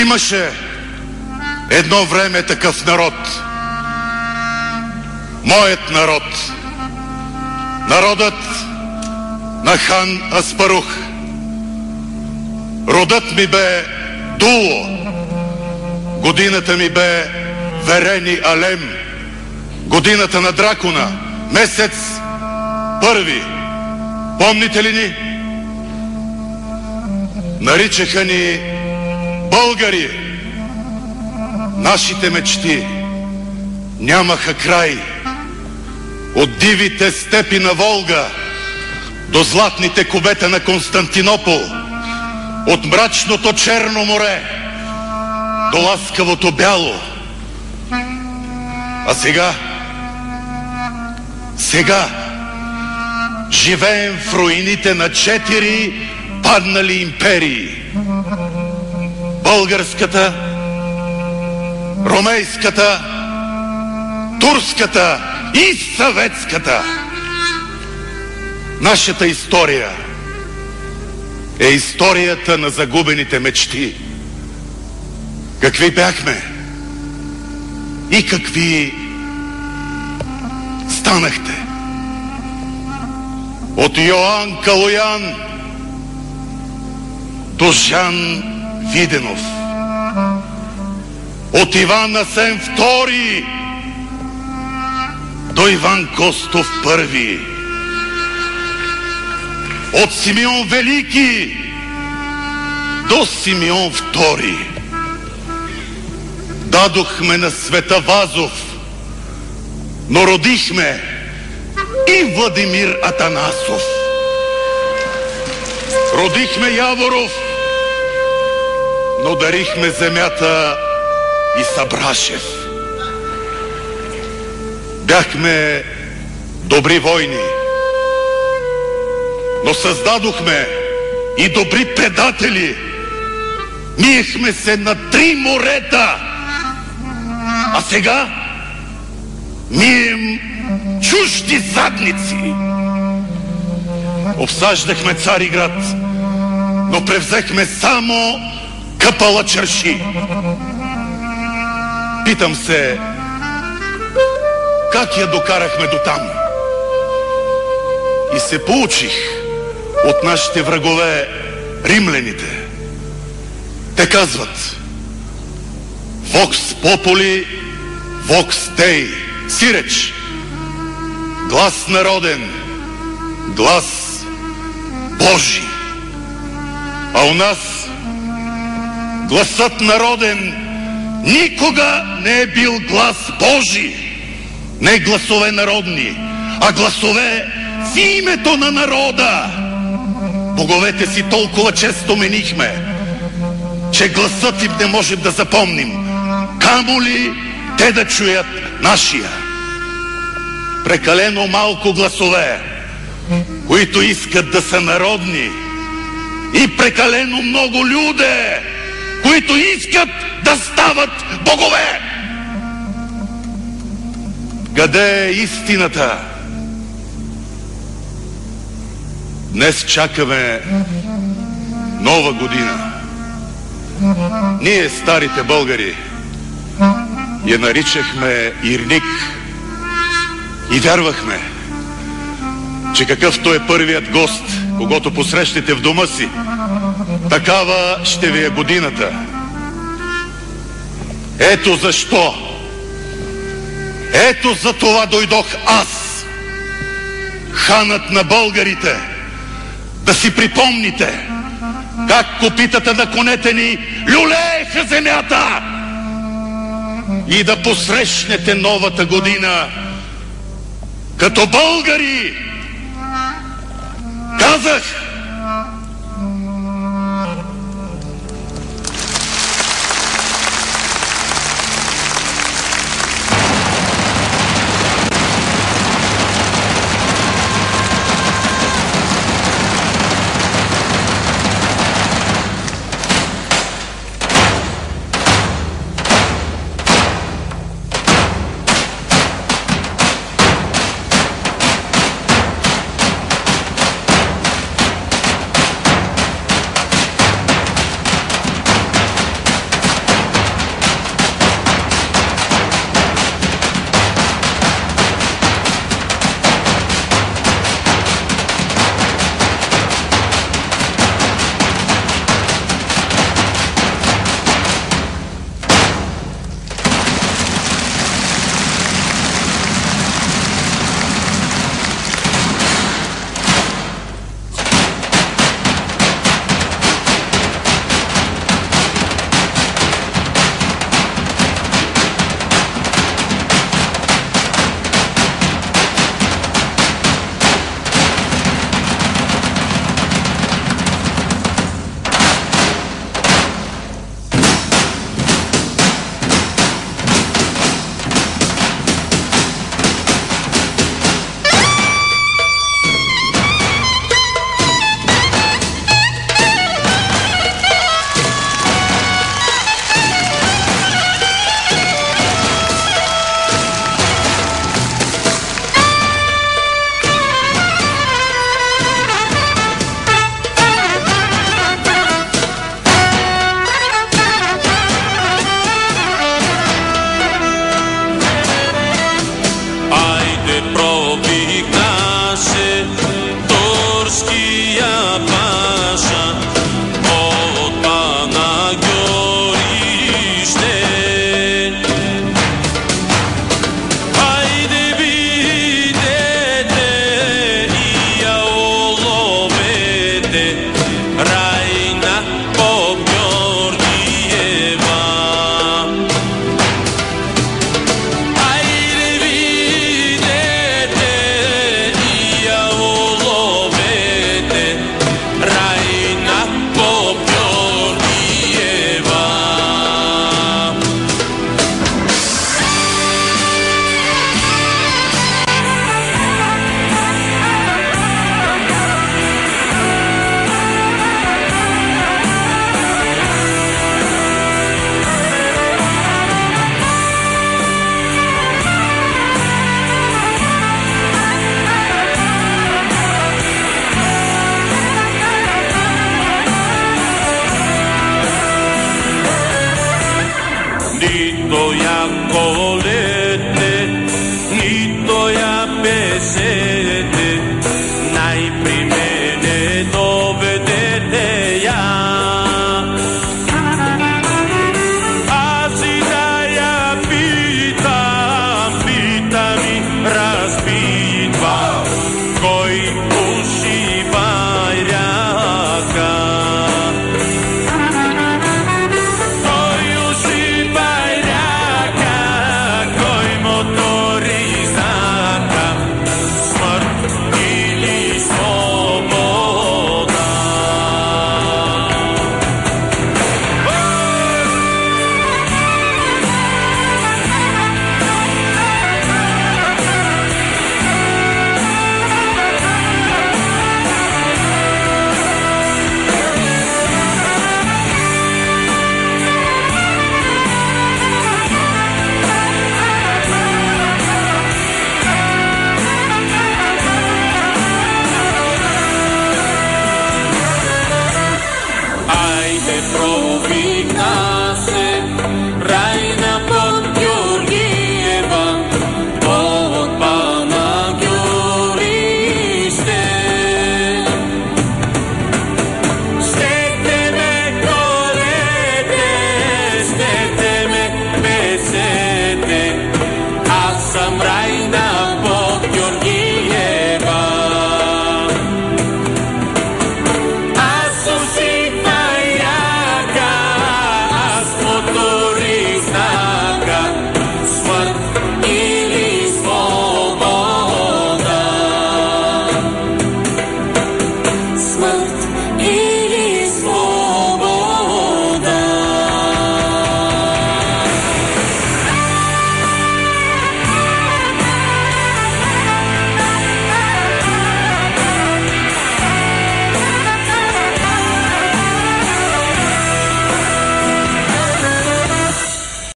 Имаше едно време такъв народ. Моят народ. Народът на хан Аспарух. Родът ми бе Дуло. Годината ми бе Верени Алем. Годината на дракона. Месец първи. Помните ли ни? Наричаха ни българи. Нашите мечти нямаха край. От дивите степи на Волга до златните кубета на Константинопол, от мрачното Черно море до ласкавото бяло. А сега живеем в руините на 4 паднали империи. Българската, ромейската, турската и съветската. Нашата история е историята на загубените мечти. Какви бяхме и какви станахте. От Йоан Калоян до Жан Виденов, от Иван Асен II до Иван Костов I, от Симеон Велики до Симеон II. Дадохме на света Вазов, но родихме и Владимир Атанасов. Родихме Яворов, но дарихме земята и Сабрашев. Бяхме добри войни, но създадохме и добри предатели. Миехме се на 3 морета, а сега мием чужди задници. Обсаждахме Цариград, но превзехме само Капалачарши. Питам се, как я докарахме до там? И се поучих от нашите врагове, римляните. Те казват: Vox populi, vox Dei. Сиреч, глас народен, глас Божий. А у нас гласът народен никога не е бил глас Божий. Не гласове народни, а гласове в името на народа. Боговете си толкова често менихме, че гласът им не можем да запомним. Камо ли те да чуят нашия? Прекалено малко гласове, които искат да са народни, и прекалено много люде, които искат да стават богове. Къде е истината? Днес чакаме нова година. Ние, старите българи, я наричахме Ирник и вярвахме, че какъвто е първият гост, когато посрещнете в дома си, такава ще ви е годината. Ето защо. Ето за това дойдох аз, ханът на българите, да си припомните как копитата на конете ни люлееха земята и да посрещнете новата година като българи. Казах! се